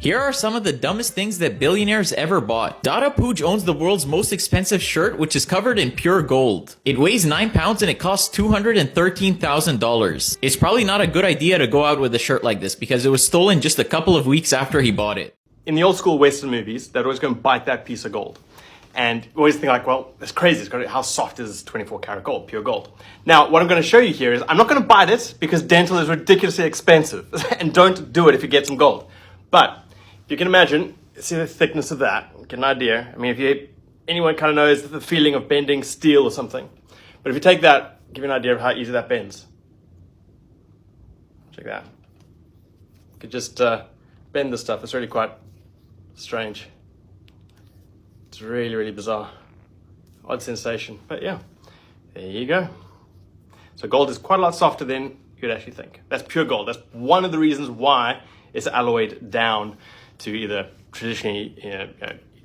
Here are some of the dumbest things that billionaires ever bought. Dada Pooch owns the world's most expensive shirt, which is covered in pure gold. It weighs 9 pounds and it costs $213,000. It's probably not a good idea to go out with a shirt like this because it was stolen just a couple of weeks after he bought it. In the old school Western movies, they'd always go and bite that piece of gold. And you always think like, well, that's crazy. How soft is 24 karat gold, pure gold? Now, what I'm going to show you here is I'm not going to bite it because dental is ridiculously expensive. And don't do it if you get some gold. But if you can imagine, see the thickness of that, get an idea. I mean, anyone kind of knows the feeling of bending steel or something. But if you take that, give you an idea of how easy that bends. Check that. You could just bend this stuff. It's really quite strange. It's really, really bizarre. Odd sensation. But yeah, there you go. So gold is quite a lot softer than you'd actually think. That's pure gold. That's one of the reasons why it's alloyed down to either traditionally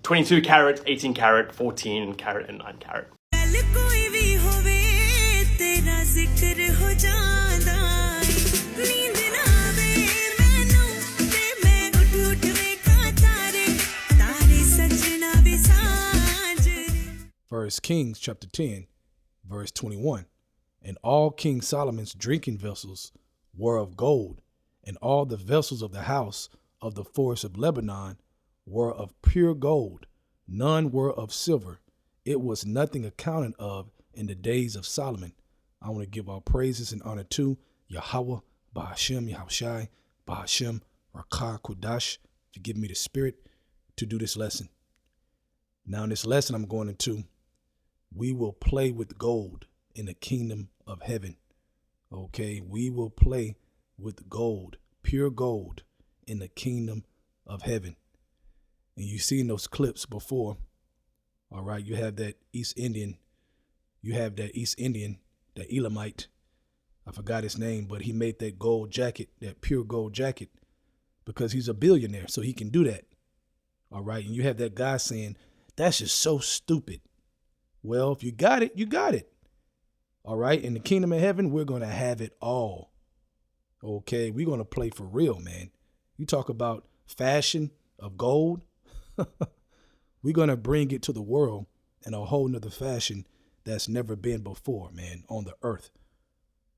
22 carat, 18 carat, 14 carat, and 9 carat. First Kings chapter 10, verse 21. And all King Solomon's drinking vessels were of gold, and all the vessels of the house of the forest of Lebanon were of pure gold. None were of silver. It was nothing accounted of in the days of Solomon. I want to give all praises and honor to Yahweh, Bahashem, Yahushai, Bahashem, Rakah, Kodash, to give me the spirit to do this lesson. Now in this lesson I'm going into, we will play with gold in the kingdom of heaven. Okay, we will play with gold, pure gold in the kingdom of heaven. And you've seen those clips before. All right, you have that East Indian, that Elamite. I forgot his name, but he made that gold jacket, that pure gold jacket, because he's a billionaire, so he can do that. All right, and you have that guy saying, that's just so stupid. Well, if you got it, you got it. All right, in the kingdom of heaven, we're going to have it all. Okay, we're going to play for real, man. You talk about fashion of gold. We're going to bring it to the world in a whole nother fashion that's never been before, man, on the earth.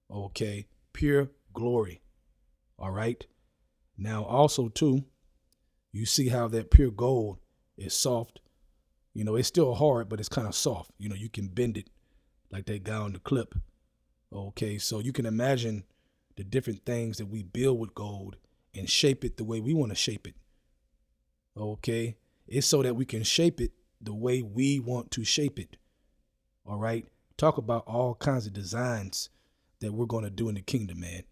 Okay, pure glory. All right. Now, also, too, you see how that pure gold is soft. You know, it's still hard, but it's kind of soft. You know, you can bend it like that guy on the clip. Okay, so you can imagine the different things that we build with gold and shape it the way we want to shape it. Okay, it's so that we can shape it the way we want to shape it. All right, talk about all kinds of designs that we're going to do in the kingdom, man.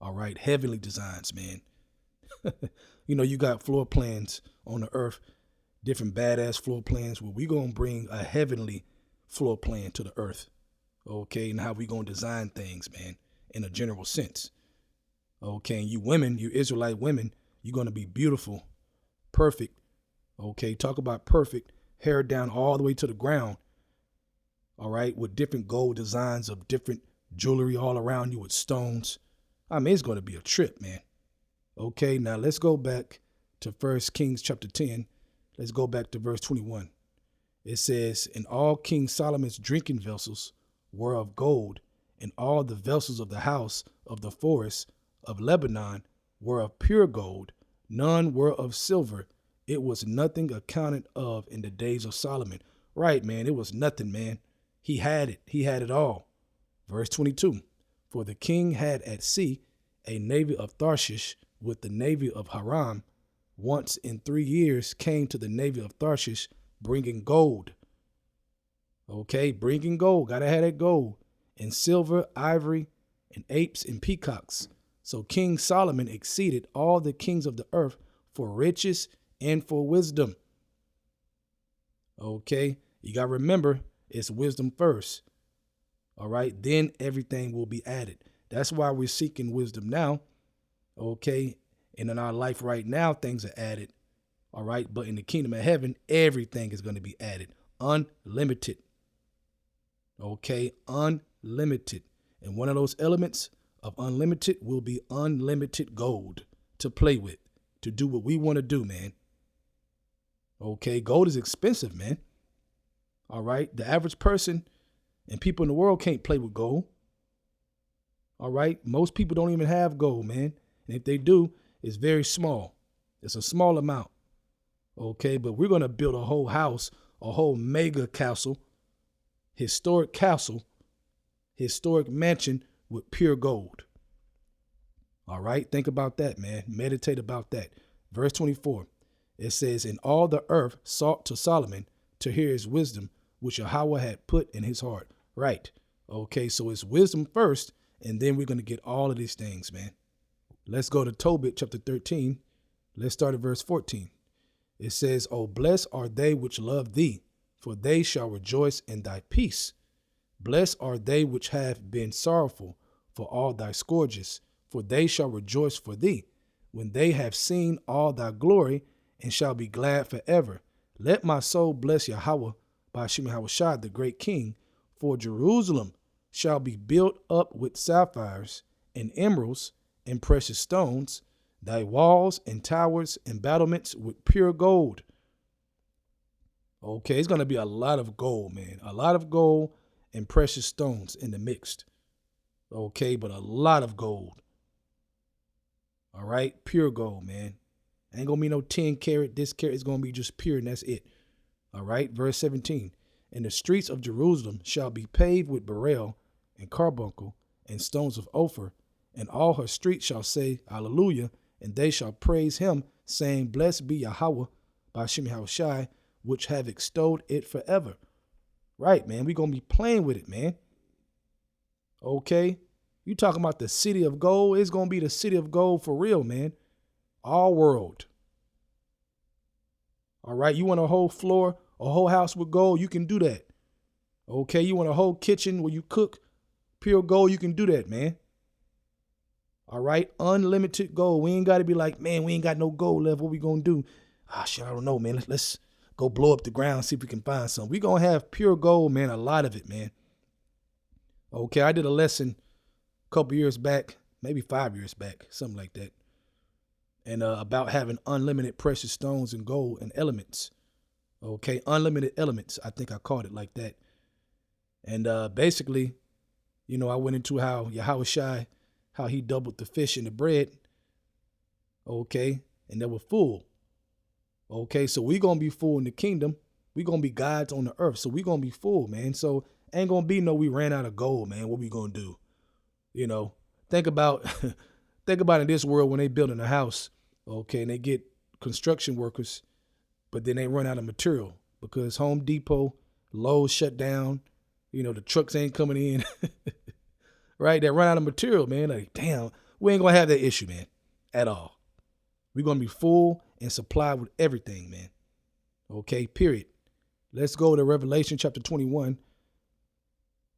All right, heavenly designs, man. You know, you got floor plans on the earth, different badass floor plans. Well, we're going to bring a heavenly floor plan to the earth. Okay, and how we going to design things, man, in a general sense. Okay, and you women, you Israelite women, you're going to be beautiful, perfect. Okay, talk about perfect, hair down all the way to the ground. All right, with different gold designs of different jewelry all around you with stones. I mean, it's going to be a trip, man. Okay, now let's go back to First Kings chapter 10. Let's go back to verse 21. It says, and all King Solomon's drinking vessels were of gold, and all the vessels of the house of the forest of Lebanon were of pure gold. None were of silver. It was nothing accounted of in the days of Solomon. Right, man, it was nothing, man. He had it. He had it all. Verse 22, for the king had at sea a navy of Tarshish with the navy of Haram. Once in 3 years came to the navy of Tarshish bringing gold. Okay, bringing gold. Gotta have that gold. And silver, ivory, and apes and peacocks. So King Solomon exceeded all the kings of the earth for riches and for wisdom. Okay, you gotta remember, it's wisdom first. All right, then everything will be added. That's why we're seeking wisdom now. Okay, and in our life right now, things are added. All right, but in the kingdom of heaven, everything is going to be added. Unlimited. Okay, unlimited. And one of those elements of unlimited will be unlimited gold to play with. to do what we want to do, man. Okay, gold is expensive, man. All right, the average person and people in the world can't play with gold. All right, most people don't even have gold, man. And if they do, it's very small. It's a small amount. Okay, but we're going to build a whole house, a whole mega castle, historic mansion with pure gold. All right, think about that, man. Meditate about that. Verse 24, it says, and all the earth sought to Solomon to hear his wisdom, which Yahweh had put in his heart. Right. Okay, so it's wisdom first, and then we're going to get all of these things, man. Let's go to Tobit chapter 13. Let's start at verse 14. It says, oh, blessed are they which love thee, for they shall rejoice in thy peace. Blessed are they which have been sorrowful for all thy scourges, for they shall rejoice for thee, when they have seen all thy glory, and shall be glad forever. Let my soul bless Yahweh, Ba'ashem Yahushua, the great King, for Jerusalem shall be built up with sapphires and emeralds and precious stones, thy walls and towers and battlements with pure gold. Okay, it's going to be a lot of gold, man. A lot of gold and precious stones in the mixed. Okay, but a lot of gold. All right, pure gold, man. Ain't going to be no 10 karat, this karat. It's going to be just pure, and that's it. All right, verse 17. And the streets of Jerusalem shall be paved with beryl and carbuncle and stones of Ophir, and all her streets shall say, Hallelujah, and they shall praise him, saying, Blessed be Yahweh, Ba'ashem Yahushai, which have extolled it forever. Right, man, we're going to be playing with it, man. Okay, you talking about the city of gold? It's going to be the city of gold for real, man. All world. All right, you want a whole floor, a whole house with gold, you can do that. Okay, you want a whole kitchen where you cook pure gold, you can do that, man. All right, unlimited gold. We ain't got to be like, man, we ain't got no gold left. What we going to do? Ah, shit, I don't know, man. Let's go blow up the ground, see if we can find some. We going to have pure gold, man, a lot of it, man. Okay, I did a lesson a couple years back, maybe 5 years back, something like that. And about having unlimited precious stones and gold and elements. Okay, unlimited elements. I think I called it like that. And basically, you know, I went into how Yahushua, how he doubled the fish and the bread. Okay, and they were full. Okay, so we're going to be full in the kingdom. We're going to be gods on the earth. So we're going to be full, man. So ain't going to be no we ran out of gold, man. What we going to do? You know, think about in this world when they building a house. Okay, and they get construction workers, but then they run out of material because Home Depot, Lowe's shut down. You know, the trucks ain't coming in. Right? They run out of material, man. Like, damn, we ain't going to have that issue, man, at all. We're going to be full and supplied with everything, man. Okay, period. Let's go to Revelation chapter 21,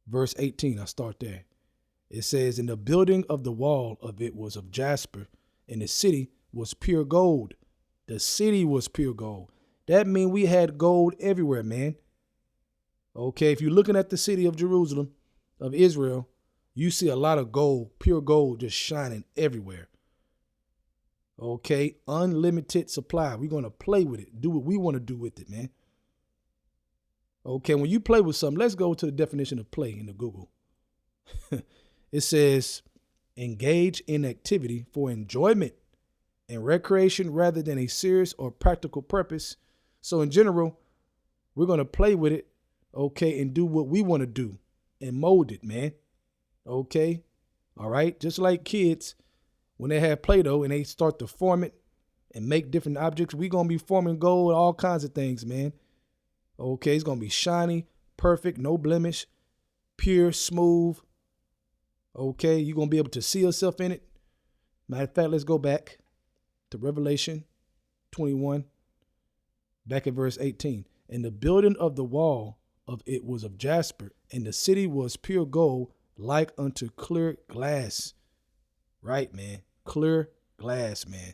verse 18. I'll start there. It says, and the building of the wall of it was of jasper, and the city was pure gold. The city was pure gold. That means we had gold everywhere, man. Okay, if you're looking at the city of Jerusalem, of Israel, you see a lot of gold, pure gold, just shining everywhere. Okay, unlimited supply. We're going to play with it, do what we want to do with it, man. Okay, when you play with something, let's go to the definition of play in the Google. It says, engage in activity for enjoyment and recreation rather than a serious or practical purpose. So in general, we're going to play with it, okay, and do what we want to do and mold it, man. Okay, all right, just like kids, when they have Play-Doh and they start to form it and make different objects, we're going to be forming gold, all kinds of things, man. Okay, it's going to be shiny, perfect, no blemish, pure, smooth. Okay, you're going to be able to see yourself in it. Matter of fact, let's go back to Revelation 21, back at verse 18. And the building of the wall of it was of jasper, and the city was pure gold, like unto clear glass. Right, man. Clear glass, man.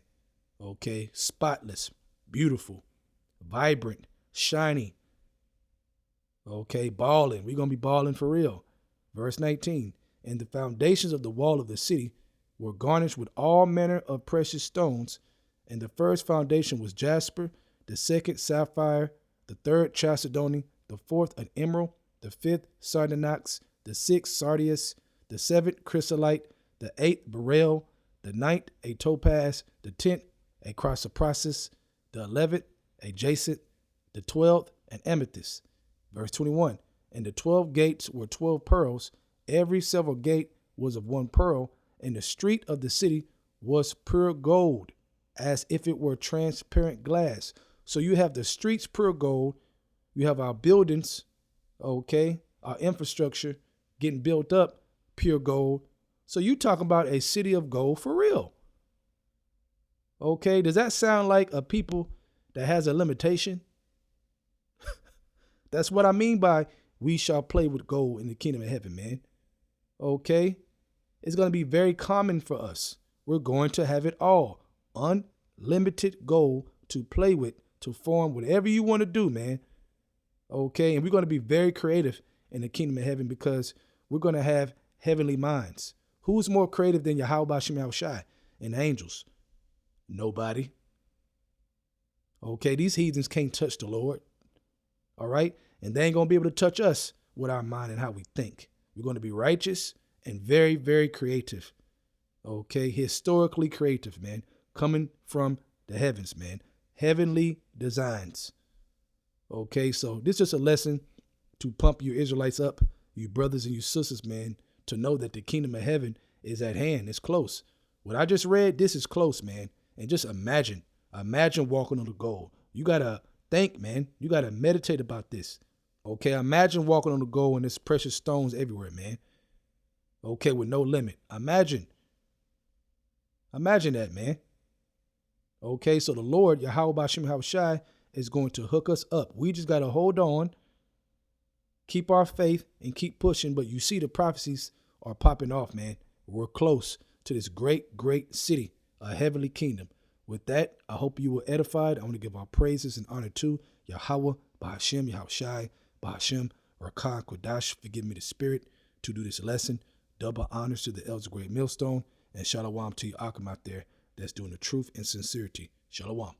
Okay, spotless, beautiful, vibrant, shiny. Okay, balling. We're going to be balling for real. Verse 19. And the foundations of the wall of the city were garnished with all manner of precious stones, And the first foundation was jasper, the second sapphire, the third chalcedony, the fourth an emerald, the fifth sardonyx, the sixth sardius, the seventh chrysolite, the eighth beryl, the ninth a topaz, the 10th a chrysoprasus, the 11th a jacinth, the 12th an amethyst. Verse 21, and the 12 gates were 12 pearls. Every several gate was of one pearl, and the street of the city was pure gold, as if it were transparent glass. So you have the streets pure gold. You have our buildings, okay, our infrastructure getting built up pure gold. So you talking about a city of gold for real. Okay, does that sound like a people that has a limitation? That's what I mean by we shall play with gold in the kingdom of heaven, man. Okay, it's going to be very common for us. We're going to have it all. Unlimited gold to play with, to form whatever you want to do, man. Okay, and we're going to be very creative in the kingdom of heaven because we're going to have heavenly minds. Who's more creative than Yahweh Shem Yahushai and the angels? Nobody. Okay, these heathens can't touch the Lord. All right, and they ain't going to be able to touch us with our mind and how we think. We're going to be righteous and very, very creative. Okay, historically creative, man. Coming from the heavens, man. Heavenly designs. Okay, so this is a lesson to pump your Israelites up, you brothers and you sisters, man, to know that the kingdom of heaven is at hand. It's close. What I just read, this is close, man. And just imagine walking on the gold. You got to think, man. You got to meditate about this. Okay, imagine walking on the gold and there's precious stones everywhere, man. Okay, with no limit. Imagine that, man. Okay, so the Lord, Yahweh Shem Yahushai, is going to hook us up. We just got to hold on, keep our faith, and keep pushing. But you see the prophecies are popping off, man. We're close to this great, great city, a heavenly kingdom. With that, I hope you were edified. I want to give our praises and honor to Yahweh, Bahashem, Yahushai, Bahashem, Rakah, Kodash. Forgive me the spirit to do this lesson. Double honors to the elders of Great Millstone. And shalom to you, Akim out there that's doing the truth and sincerity. Shalom.